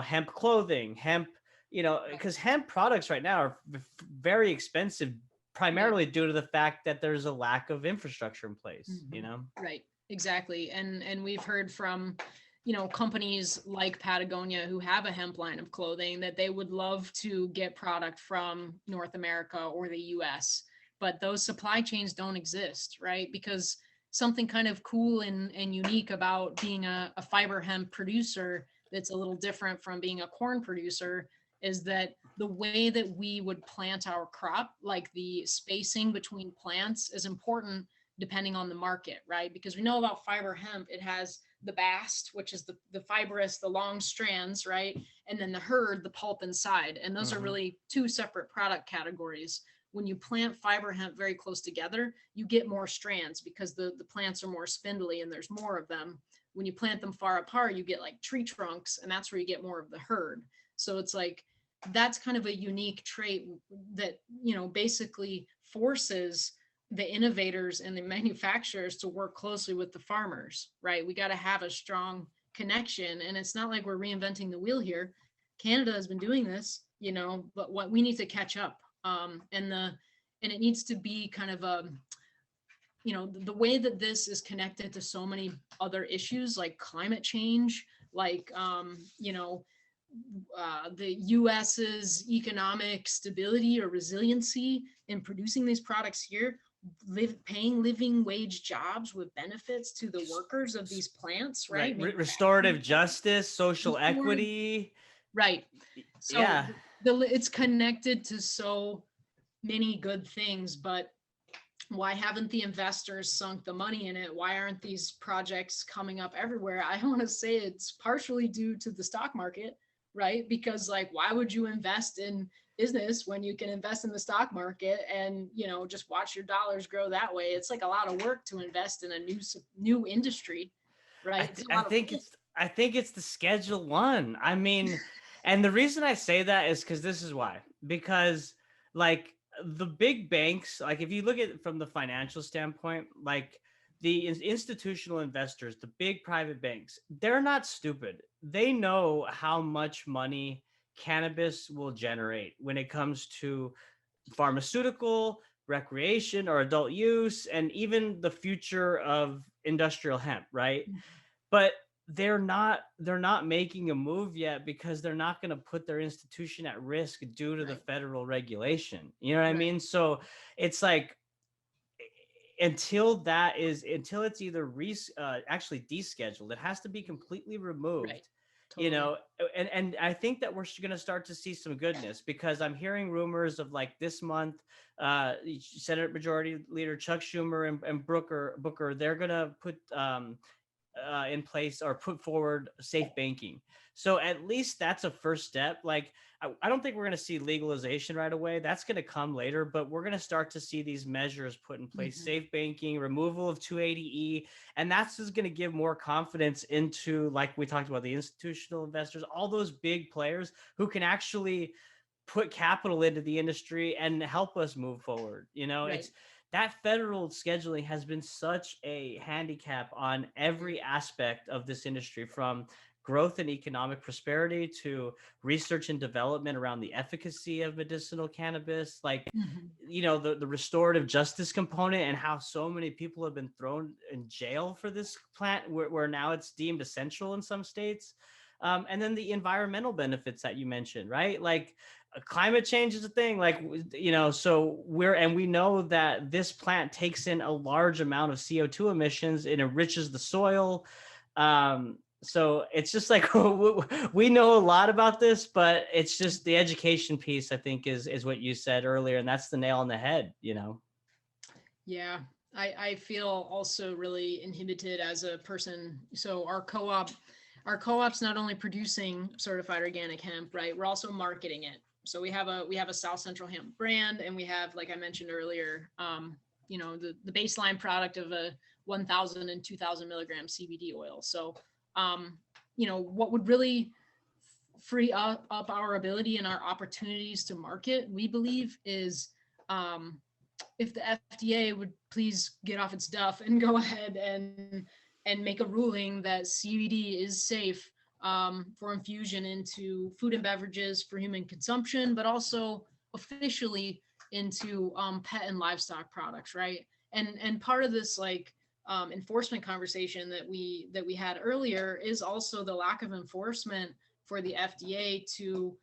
hemp clothing, hemp, because hemp products right now are very expensive, Yeah. primarily due to the fact that there's a lack of infrastructure in place. Right. Exactly. And we've heard from, companies like Patagonia who have a hemp line of clothing that they would love to get product from North America or the US, but those supply chains don't exist, right? Because something kind of cool and unique about being a fiber hemp producer that's a little different from being a corn producer is that the way that we would plant our crop, like the spacing between plants, is important depending on the market, right? Because we know about fiber hemp, it has the bast, which is the fibrous, the long strands, right? And then the hurd, the pulp inside. And those are Hmm. really two separate product categories. When you plant fiber hemp very close together, you get more strands because the plants are more spindly and there's more of them. When you plant them far apart, you get like tree trunks, and that's where you get more of the hurd. So it's like that's kind of a unique trait that, basically forces the innovators and the manufacturers to work closely with the farmers, right? We got to have a strong connection. And it's not like we're reinventing the wheel here. Canada has been doing this, but what we need to catch up. And it needs to be kind of a, the way that this is connected to so many other issues like climate change, like the US's economic stability or resiliency in producing these products here, paying living wage jobs with benefits to the workers of these plants, right? Restorative justice, social Restorative, equity. right. So Yeah. it's connected to so many good things, but why haven't the investors sunk the money in it? Why aren't these projects coming up everywhere? I want to say it's partially due to the stock market, right? Because like, why would you invest in business when you can invest in the stock market and, just watch your dollars grow that way? It's like a lot of work to invest in a new industry, right? It's a I lot of think money. it's the Schedule 1. I mean, and the reason I say that is because this is why. Because like the big banks, like if you look at it from the financial standpoint, like the institutional investors, the big private banks, they're not stupid. They know how much money cannabis will generate when it comes to pharmaceutical, recreation, or adult use, and even the future of industrial hemp, right? But they're not making a move yet because they're not going to put their institution at risk due to the Right, federal regulation. You know what I right, mean? So it's like until it's either actually descheduled, it has to be completely right. removed. You Totally. know, and I think that we're going to start to see some goodness because I'm hearing rumors of like this month, Senate Majority Leader Chuck Schumer and Booker, they're going to put in place or put forward safe banking. So at least that's a first step. Like, I don't think we're going to see legalization right away. That's going to come later, but we're going to start to see these measures put in place, Mhm. safe banking, removal of 280E. And that's just going to give more confidence into, like we talked about, the institutional investors, all those big players who can actually put capital into the industry and help us move forward. You know, Right. it's that federal scheduling has been such a handicap on every aspect of this industry, from growth and economic prosperity to research and development around the efficacy of medicinal cannabis, like Mhm. the restorative justice component and how so many people have been thrown in jail for this plant where now it's deemed essential in some states. And then the environmental benefits that you mentioned, right? Like climate change is a thing, like, so we know that this plant takes in a large amount of CO2 emissions. It enriches the soil. So it's just like we know a lot about this, but it's just the education piece, I think, is what you said earlier, and that's the nail on the head. Yeah, I feel also really inhibited as a person. So our co-op's not only producing certified organic hemp, right? We're also marketing it. So we have a South Central hemp brand, and we have, like I mentioned earlier, the baseline product of a 1,000 and 2,000 milligram CBD oil. So, what would really free up our ability and our opportunities to market, we believe, is if the FDA would please get off its duff and go ahead and make a ruling that CBD is safe for infusion into food and beverages for human consumption, but also officially into pet and livestock products, right? And part of this enforcement conversation that we had earlier is also the lack of enforcement for the FDA to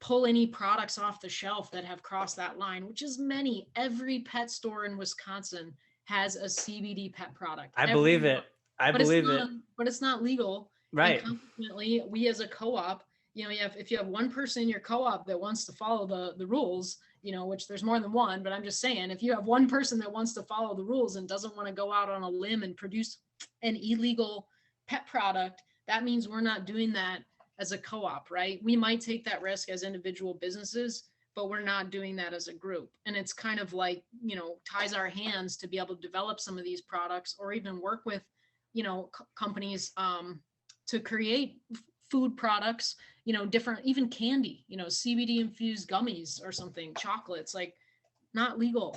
pull any products off the shelf that have crossed that line, which is many. Every pet store in Wisconsin has a CBD pet product. I Every believe one. it. I believe it. But it's not legal. And Right. consequently, we as a co-op, if you have one person in your co-op that wants to follow the rules, which there's more than one, but I'm just saying, if you have one person that wants to follow the rules and doesn't want to go out on a limb and produce an illegal pet product, that means we're not doing that as a co-op, right? We might take that risk as individual businesses, but we're not doing that as a group. And it's kind of like, ties our hands to be able to develop some of these products or even work with, companies to create food products, different, even candy, CBD infused gummies or something, chocolates, like not legal.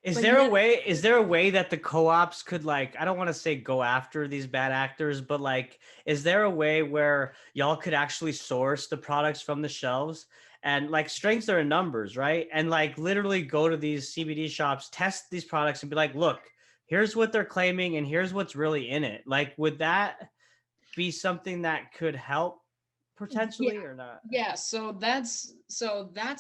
Is But there a yet, way is there a way that the co-ops could, like, I don't want to say go after these bad actors, but like is there a way where y'all could actually source the products from the shelves and like strengths are in numbers, right? And like literally go to these CBD shops, test these products and be like, look, here's what they're claiming and here's what's really in it. Like, would that be something that could help Yeah. potentially or not? Yeah, so that's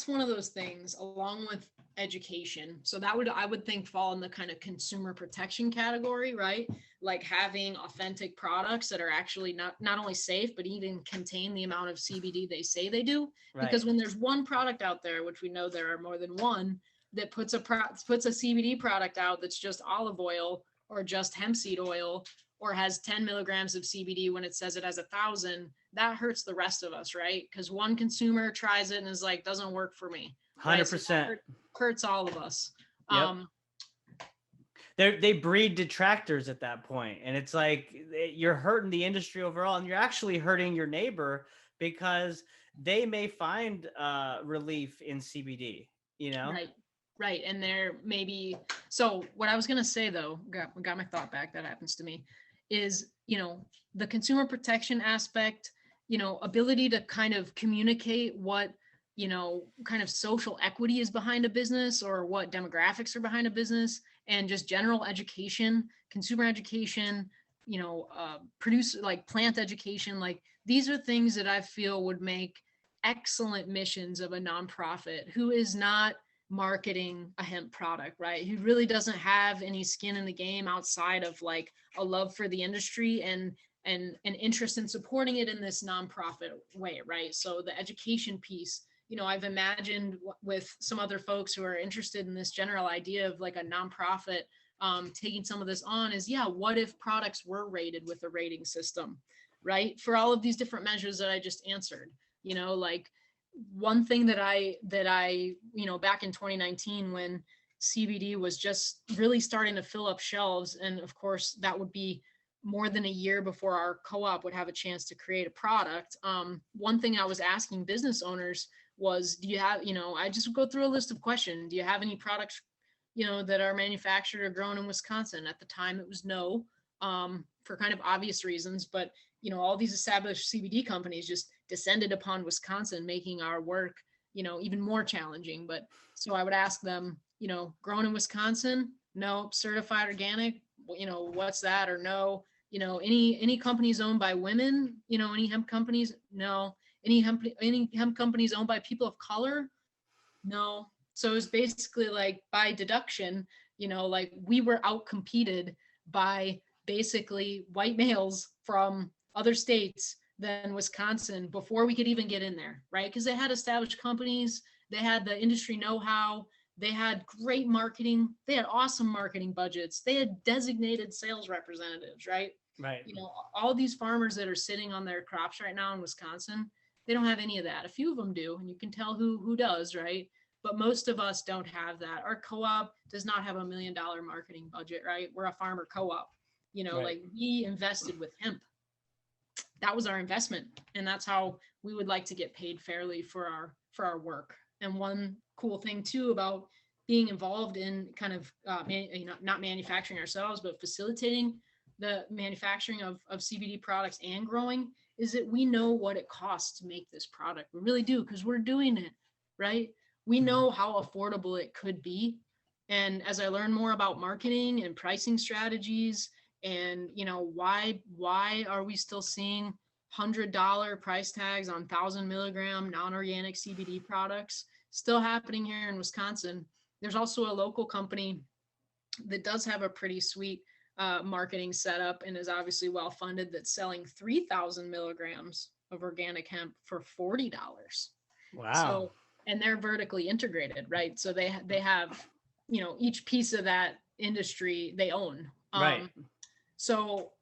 one of those things along with education. So that would, I would think, fall in the kind of consumer protection category, right? Like having authentic products that are actually not only safe but even contain the amount of CBD they say they do. Right. Because when there's one product out there, which we know there are more than one, that puts a CBD product out that's just olive oil or just hemp seed oil or has 10 milligrams of CBD when it says it has 1,000, that hurts the rest of us, right? Because one consumer tries it and is like, doesn't work for me, right? So that 100%. hurts all of us. Yep. Um, They breed detractors at that point, and it's like you're hurting the industry overall, and you're actually hurting your neighbor because they may find relief in CBD. You know. right, right. And there maybe, so what I was going to say though, got my thought back, that happens to me, is, the consumer protection aspect, ability to kind of communicate what, kind of social equity is behind a business or what demographics are behind a business, and just general education, consumer education, produce like plant education. Like these are things that I feel would make excellent missions of a nonprofit who is not marketing a hemp product, right? Who really doesn't have any skin in the game outside of like a love for the industry and an interest in supporting it in this nonprofit way, right? So the education piece, I've imagined with some other folks who are interested in this general idea of like a nonprofit taking some of this on is, yeah, what if products were rated with a rating system, right? For all of these different measures that I just answered, like one thing that I back in 2019 when CBD was just really starting to fill up shelves, and of course that would be more than a year before our co-op would have a chance to create a product. One thing I was asking business owners was, do you have, I just go through a list of questions. Do you have any products, that are manufactured or grown in Wisconsin? At the time, it was no, for kind of obvious reasons. But all these established CBD companies just descended upon Wisconsin, making our work, even more challenging. But so I would ask them, grown in Wisconsin? No. Certified organic? What's that? Or no. Any companies owned by women? Any hemp companies? No. Any hemp companies owned by people of color? No. So it was basically like by deduction, like we were out competed by basically white males from other states than Wisconsin before we could even get in there, right? Because they had established companies, they had the industry know-how, they had great marketing, they had awesome marketing budgets, they had designated sales representatives, right? Right. All these farmers that are sitting on their crops right now in Wisconsin, they don't have any of that. A few of them do, and you can tell who does, right? But most of us don't have that. Our co-op does not have $1 million marketing budget, right? We're a farmer co-op. Right. Like we invested with hemp. That was our investment, and that's how we would like to get paid fairly for our work. And one cool thing too about being involved in kind of not manufacturing ourselves, but facilitating the manufacturing of CBD products and growing is that we know what it costs to make this product. We really do, because we're doing it, right? We know how affordable it could be. And as I learn more about marketing and pricing strategies, and why are we still seeing $100 price tags on 1,000 milligram non-organic CBD products still happening here in Wisconsin? There's also a local company that does have a pretty sweet marketing setup and is obviously well funded, that's selling 3,000 milligrams of organic hemp for $40. Wow. So, and they're vertically integrated, right? So they have, each piece of that industry they own. Right. So,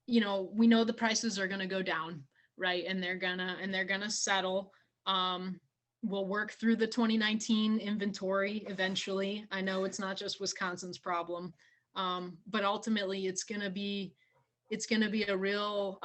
we know the prices are going to go down, right? And they're gonna settle. We'll work through the 2019 inventory eventually. I know it's not just Wisconsin's problem, but ultimately it's gonna be a real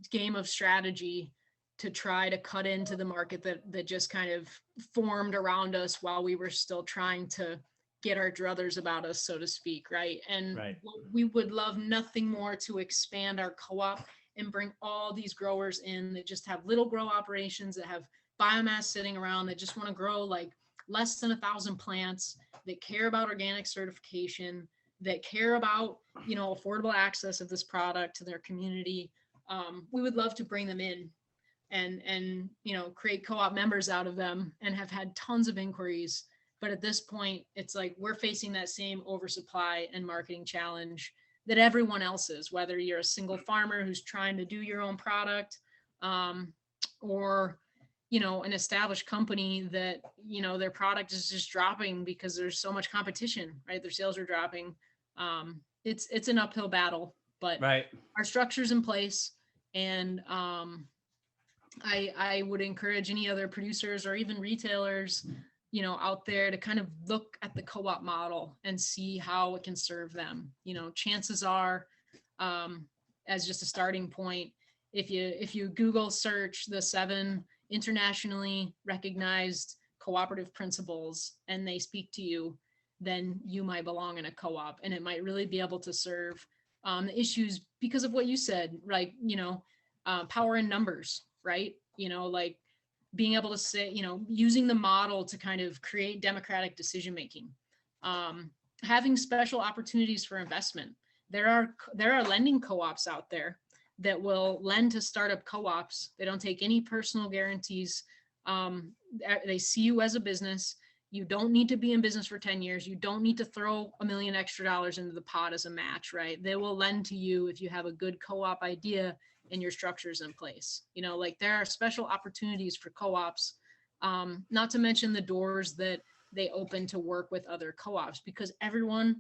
game of strategy to try to cut into the market that just kind of formed around us while we were still trying to get our druthers about us, so to speak, right? And Right. we would love nothing more to expand our co-op and bring all these growers in that just have little grow operations, that have biomass sitting around that just want to grow like less than 1,000 plants, that care about organic certification, that care about, affordable access of this product to their community. We would love to bring them in and create co-op members out of them, and have had tons of inquiries. But at this point, it's like we're facing that same oversupply and marketing challenge that everyone else is, whether you're a single farmer who's trying to do your own product, or an established company that their product is just dropping because there's so much competition, right? Their sales are dropping. It's an uphill battle, but Right. our structure's in place. And I would encourage any other producers or even retailers, out there to kind of look at the co-op model and see how it can serve them. Chances are, as just a starting point, if you Google search the 7 internationally recognized cooperative principles and they speak to you, then you might belong in a co-op, and it might really be able to serve the issues because of what you said, like, power in numbers, right? Like being able to say, using the model to kind of create democratic decision making, having special opportunities for investment. There are lending co-ops out there that will lend to startup co-ops. They don't take any personal guarantees. They see you as a business. You don't need to be in business for 10 years. You don't need to throw $1 million extra into the pot as a match, right? They will lend to you if you have a good co-op idea and your structures in place. Like there are special opportunities for co-ops, not to mention the doors that they open to work with other co-ops, because everyone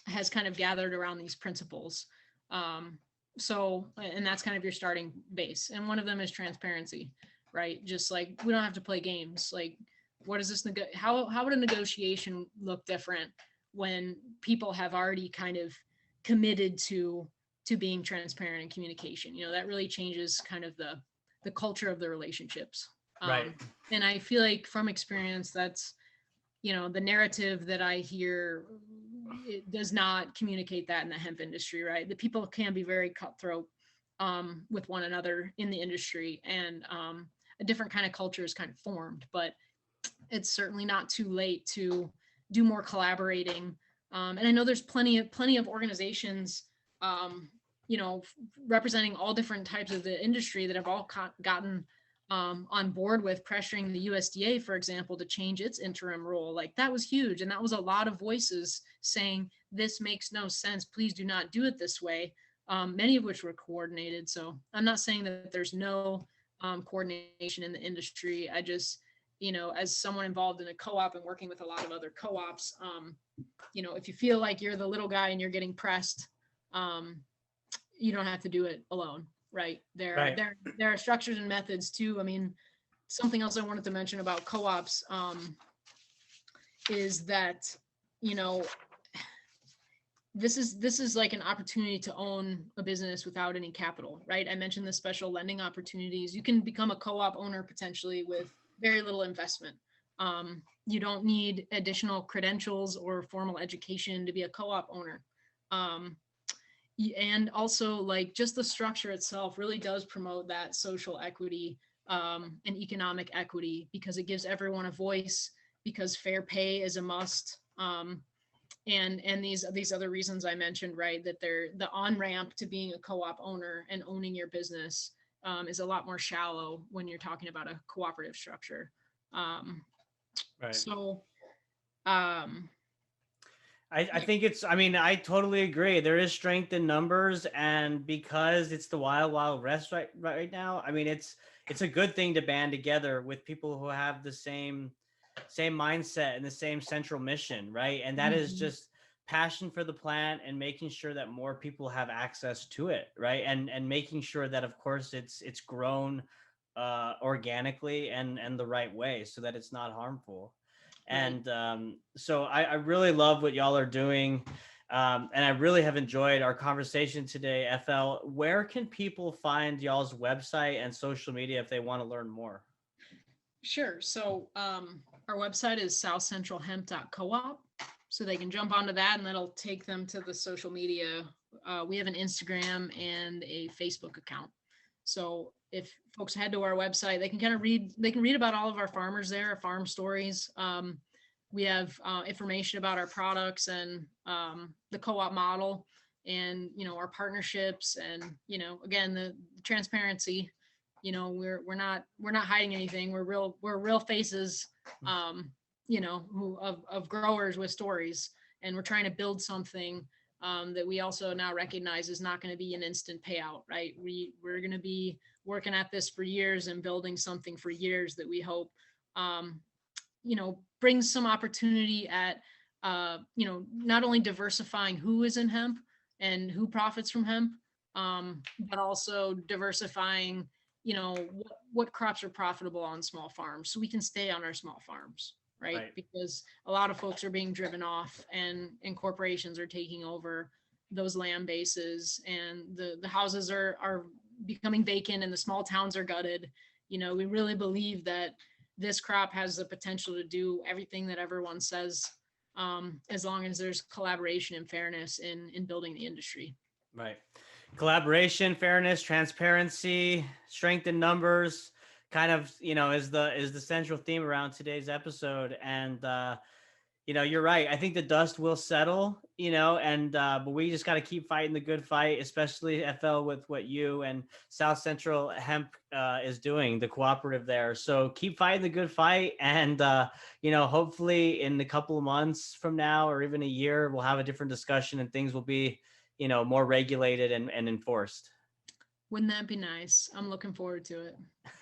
has kind of gathered around these principles. And that's kind of your starting base. And one of them is transparency, right? Just like, we don't have to play games. Like, what is this? How would a negotiation look different when people have already kind of committed to being transparent and communication? That really changes kind of the culture of the relationships. Right. And I feel like from experience, that's, the narrative that I hear, it does not communicate that in the hemp industry, right? The people can be very cutthroat with one another in the industry, and a different kind of culture is kind of formed, but it's certainly not too late to do more collaborating. And I know there's plenty of organizations, representing all different types of the industry that have all gotten on board with pressuring the USDA, for example, to change its interim rule. Like that was huge. And that was a lot of voices saying, this makes no sense. Please do not do it this way. Many of which were coordinated. So I'm not saying that there's no coordination in the industry. I just, as someone involved in a co-op and working with a lot of other co-ops, if you feel like you're the little guy and you're getting pressed, you don't have to do it alone. Right. There are structures and methods too. I mean, something else I wanted to mention about co-ops is that, this is like an opportunity to own a business without any capital, right? I mentioned the special lending opportunities. You can become a co-op owner potentially with very little investment. You don't need additional credentials or formal education to be a co-op owner. And also, like, just the structure itself really does promote that social equity and economic equity, because it gives everyone a voice, because fair pay is a must. And these other reasons I mentioned, right, that they're the on-ramp to being a co-op owner and owning your business is a lot more shallow when you're talking about a cooperative structure. Right. So I think I totally agree. There is strength in numbers, and because it's the wild, wild west right now, it's a good thing to band together with people who have the same mindset and the same central mission, right? And that is just passion for the plant and making sure that more people have access to it, right? And making sure that, of course, it's grown organically and the right way, so that it's not harmful. And so I really love what y'all are doing. And I really have enjoyed our conversation today, FL. Where can people find y'all's website and social media if they want to learn more? Sure. So our website is southcentralhemp.coop. So they can jump onto that and that'll take them to the social media. We have an Instagram and a Facebook account. So if folks head to our website, they can kind of read about all of our farmers there, our farm stories. We have information about our products and the co-op model, and our partnerships, and again, the transparency. We're not hiding anything. We're real faces, of growers with stories, and we're trying to build something that we also now recognize is not going to be an instant payout, right? We're going to be working at this for years and building something for years that we hope um, brings some opportunity at not only diversifying who is in hemp and who profits from hemp, but also diversifying what crops are profitable on small farms, so we can stay on our small farms, right? Because a lot of folks are being driven off, and corporations are taking over those land bases, and the houses are becoming vacant, and the small towns are gutted. We really believe that this crop has the potential to do everything that everyone says, as long as there's collaboration and fairness in building the industry. Right. Collaboration, fairness, transparency, strength in numbers, kind of, is the central theme around today's episode. And you're right. I think the dust will settle, and but we just got to keep fighting the good fight, especially FL with what you and South Central Hemp is doing, the cooperative there. So keep fighting the good fight, and hopefully in a couple of months from now, or even a year, we'll have a different discussion and things will be more regulated and enforced. Wouldn't that be nice? I'm looking forward to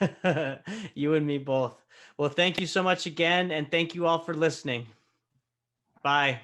it. You and me both. Well, thank you so much again, and thank you all for listening. Bye.